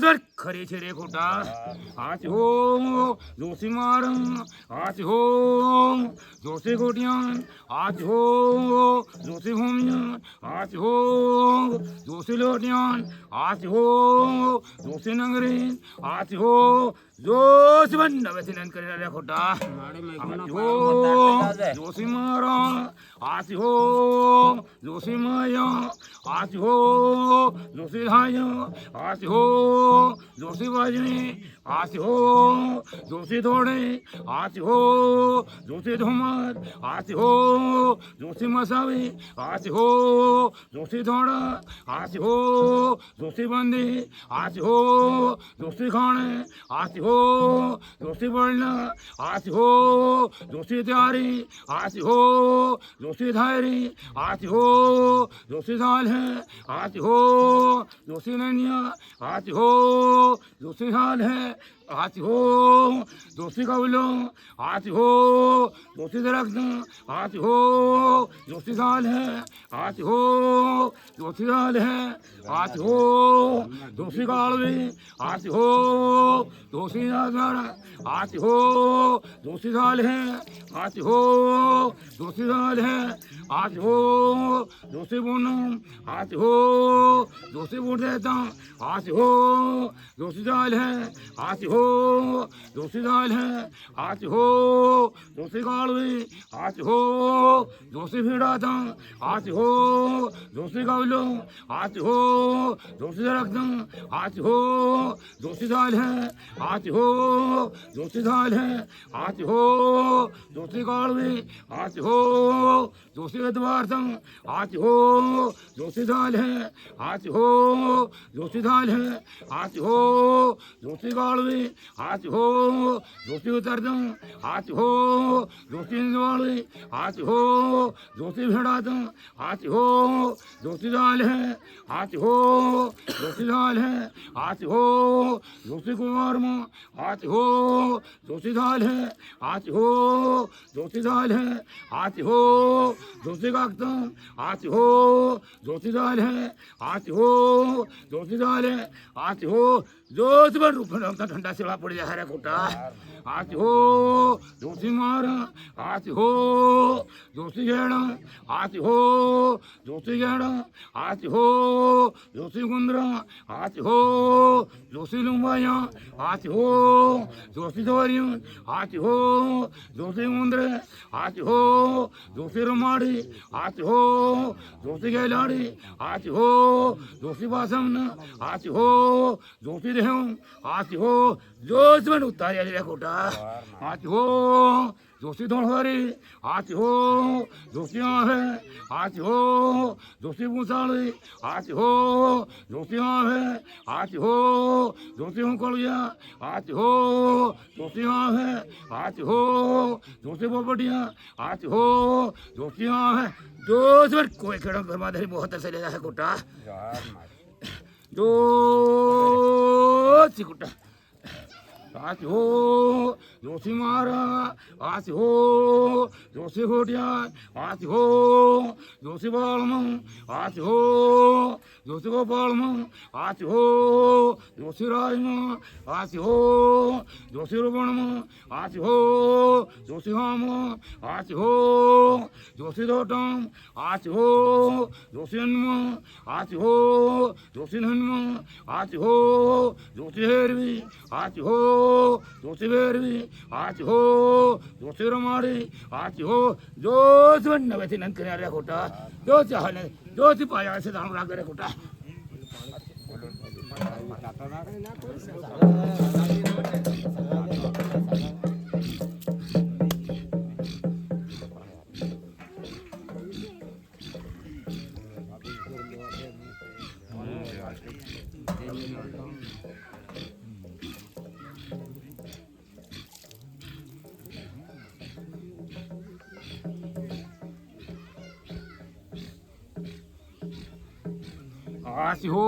जर खरे छे रे खोटा आज हो जोशी मारम आज हो जोशी गोटियान आज हो जोशी भूमियान आज हो जोशी लोटियान आज हो जोशी नगरीन आज हो जोशी बन वैसे करे रे खोटा आज हो जोशी मारा आज हो जोशी माया आज हो जोशी धाया आज हो जोशी बाजनी आज हो जोशी थोड़े आज हो जोशी धुमर आज हो जोशी मसावी आज हो जोशी थोड़ा आज हो जोशी बंदी आज हो जोशी खाने आज हो जोशी बढ़ना आज हो जोशी तैयारी आज हो जोशी धायरी आज हो जोशी साल है आज हो जोशी नैनिया आज हो जोशी साल है आज हो जोशी कबलो आज हो जोशी दरख्त आज हो जोशी साल है आज हो जोशी साल है आज हो जोशी कालवी आज हो जोशी नागर आज हो जोशी साल है आज हो जोशी साल है आज हो जोशी पूनम आज हो जोशी पूर्ण देता आज हो जोशी साल है आज हो जोशी साल है आज हो जोशी कालवी आज हो जोशी भिड़ाता आज हो जोशी कबलो आज हो जोशी दरख्त आज हो जोशी साल है आज हो जोशी साल है आज हो जोशी कालवी आज हो जोशी गद्वार आज हो जोशी साल है आज हो जोशी साल है आज हो जोशी कालवी आज हो जोशी उतर आज हो जोशी वाली आज हो जोशी भेड़ात आज हो जोशी साल है आज हो जोशी साल है आज हो जोशी कुमार आज हो जोशी साल है आज हो जोशी साल है आज हो जोशी काक्त आज हो जोशी साल है आज हो जोशी साल है आज हो जोशी पर रूप ठंडा सेवा पड़ जा रहा खोटा आज हो जोशी मार आज हो जोशी घेड़ा आज हो जोशी घेड़ा आज हो जोशी गुंद्रा आज हो जोशी लुंबाया आज हो जोशी धोरियन आज हो जोशी मुंद्रे आज हो जोशी रुमाड़ी आज हो जोशी गैलाड़ी आज हो जोशी बासमन आज हो जोशी देव आज हो जोशी में उतार खोटा आज हो जोशी धोड़वारी आज हो जोशी है आज हो जोशी भूसाड़ी आज हो जोशी है आज हो जोशी हुकड़िया आज हो जोशी है आज हो जोशी बोपटिया आज हो जोशी है जोश पर कोई खड़ा बर्बाद बहुत ऐसे ले है कोटा जोशी कोटा आज हो जोशी मारा आज हो जोशी घोटिया आज हो जोशी बालम आज हो जोशी गोपालम आज हो जोशी राजम आज हो जोशी रुबणम आज हो जोशी हाम आज हो जोशी दोटम आज हो जोशी हनुम आज हो जोशी हनुम आज हो जोशी हेरवी आज हो जोशी बेरवी आज हो जोशी रमाड़ी आज हो जोशी बन वैसे नंद करे खोटा जोशी हाल जोशी पाया से दाम राग करे खोटा आज हो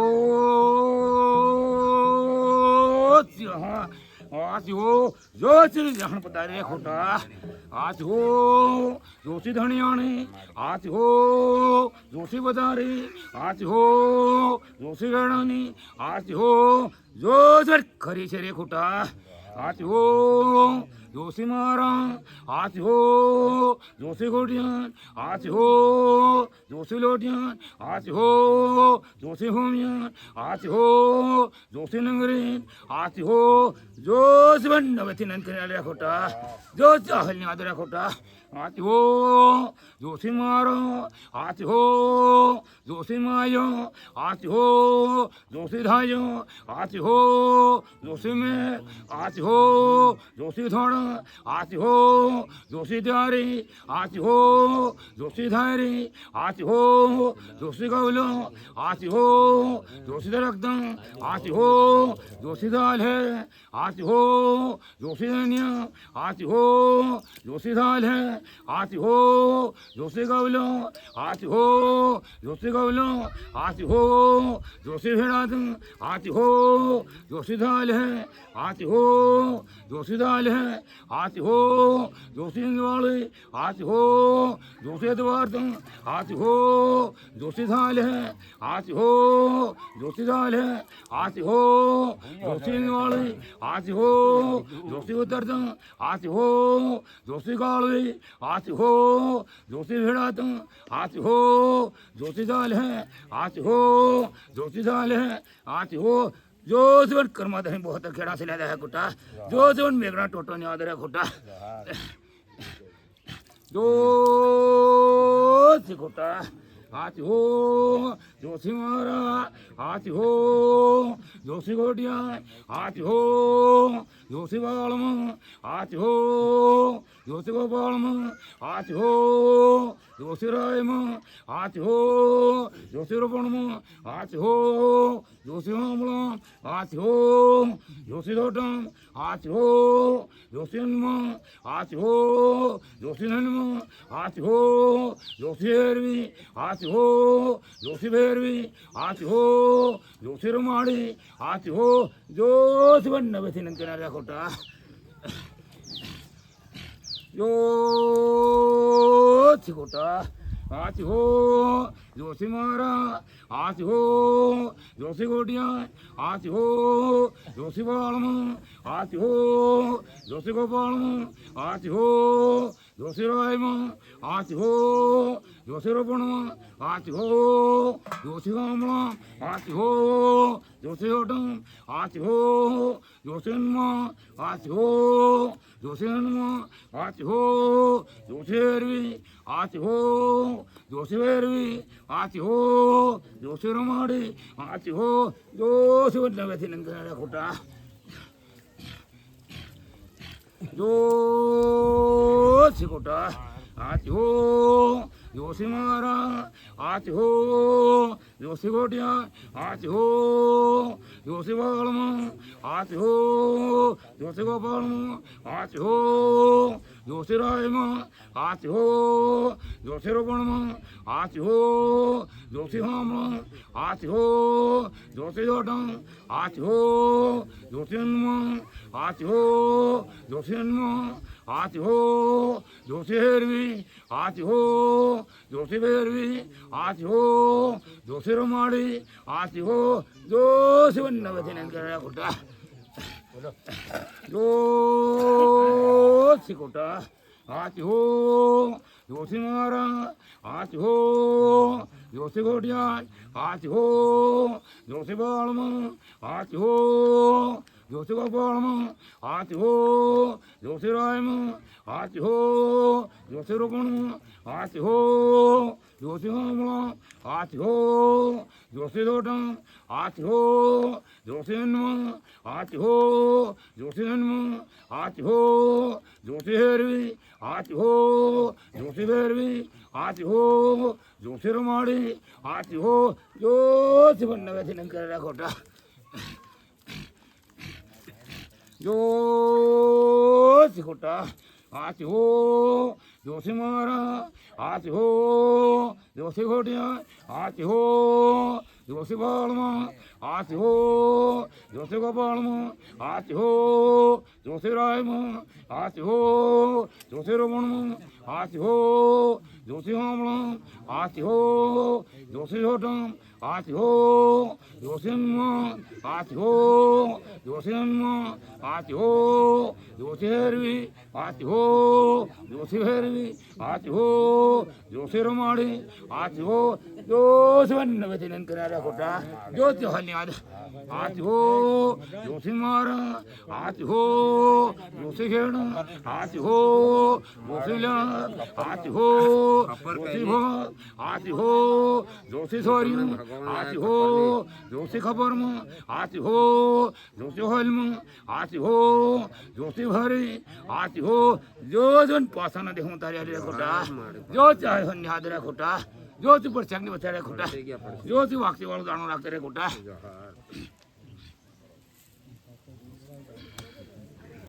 आज हो जोशी जहन पधारे खोटा आज हो जोशी धनियाने आज हो जोशी पधारे आज हो जोशी गणानी आज हो जोशर खरी शे रे खोटा आज हो जोशी महाराज आज हो जोशी गोटियान आज हो जोशी लोटियान आज हो जोशी होमियान आज हो जोशी नंगरीन आज हो जोश बन्नवती नंकनाल्या खोटा जोश चाहलन्यादल्या खोटा आज हो जोशी महाराज आज हो जोशी मायो आज हो जोशी धायो आज हो जोशी में आज हो जोशी थोड़ा आज हो जोशी द्यारी आज हो जोशी धारी आज हो जोशी गवलो आज हो जोशी रक्तम आज हो जोशी दाल है आज हो जोशी धनिया आज हो जोशी दाल है आज हो जोशी गवलो आज हो जोशी गवलो आज हो जोशी भेड़ात आज हो जोशी दाल है आज हो जोशी दाल है आज हो जोशी वाले आज हो जोशी द्वार आज हो जोशी दाल है आज हो जोशी दाल है आज हो जोशी वाले आज हो जोशी उत्तर आज हो जोशी गाले आज हो जोशी भेड़ात आज हो जोशी दाल है आज हो जोशी दाल है आज हो जो जीवन कर्मात है बहुत खेड़ा से लादा है कुटा जो जीवन मेघना टोटो ने आदर है कुटा जो कुटा आज हो जोशी मारा आज हो जोशी गोटिया आज हो जोशी बालम आज हो जोशी गोपालम आज हो जोशी रायम आज हो जोशी रोपणम आज हो जोशी हमलम आज हो जोशी दोटम आज हो जोशी हनुम आज हो जोशी हनुम आज हो जोशी हेरवी आज हो जोशी भैरवी आज हो जोशी रुमाड़ी आज हो जोशी बन्नवती नंकनाल्या खोटा जोशी खोटा आज हो जोशी महाराज आज हो जोशी गोटिया आज हो जोशी बालम आज हो जोशी गोपालम आज हो जोशी रायम आज हो जोशी रोपणम आज हो जोशी हमलम आज हो जोशी होटम आज हो जोशी हनुम आज हो जोशी हनुम आज हो जोशी हेरवी आज हो जोशी भैरवी आज हो जोशी रुमाड़ी आज हो जोशी बन्नवती नंकनाल्या खोटा जोशी खोटा आज हो जोशी महाराज आज हो जोशी गोटिया आज हो जोशी बालम आज हो जोशी गोपालम आज हो जोशी रायम आज हो जोशी रोपणम आज हो जोशी हमलम आज हो जोशी दोटम आज हो जोशी हनुम आज हो जोशी हनुम आज हो जोशी हेरवी आज हो जोशी भैरवी आज हो जोशी रुमाड़ी आज हो जोशी बन्नवती नंकनाल्या खोटा जोशी खोटा आज हो जोशी महाराज आज हो जोशी गोटिया आज हो जोशी बालम आज हो जोशी गोपालम आज हो जोशी रायम आज हो जोशी रोपणम आज हो जोशी हमलम आज हो जोशी दोटम आज हो जोशी हनुम आज हो जोशी हनुम आज हो जोशी हेरवी आज हो जोशी भैरवी आज हो जोशी रुमाड़ी आज हो जोशी बन्नवती नंकनाल्या खोटा जोशी खोटा आज हो जोशी महाराज आज हो जोशी गोटिया आज हो जोशी बालम आसि हो जोसे गोपाल आसि हो जोसे राय आसि हो जोसे रमण आसि हो जोसे हमल आसि हो जोसे छोटम आसि हो जोसे आसि हो जोसे आसि हो जोसे हरवी आसि हो जोसे हरवी आसि हो जोसे रमाड़ी आसि हो जोसे वन्न वचन करारा खोटा जोसे धन्यवाद आसि हो जोसे मार आसि हो जोसे खेण आसि हो जोसे ला आसि हो जोसे भो आसि हो जोसे सॉरी आसि हो जोसे खबर आसि हो जोसे हलम आसि हो जोसे भरे आसि हो जो जन पासन देखूं तारे अरे खोटा जो चाहे धन्यवाद रे खोटा जो तू पर चंग बचारे खोटा जो तू वाक्य वाल गानो रखते रे खोटा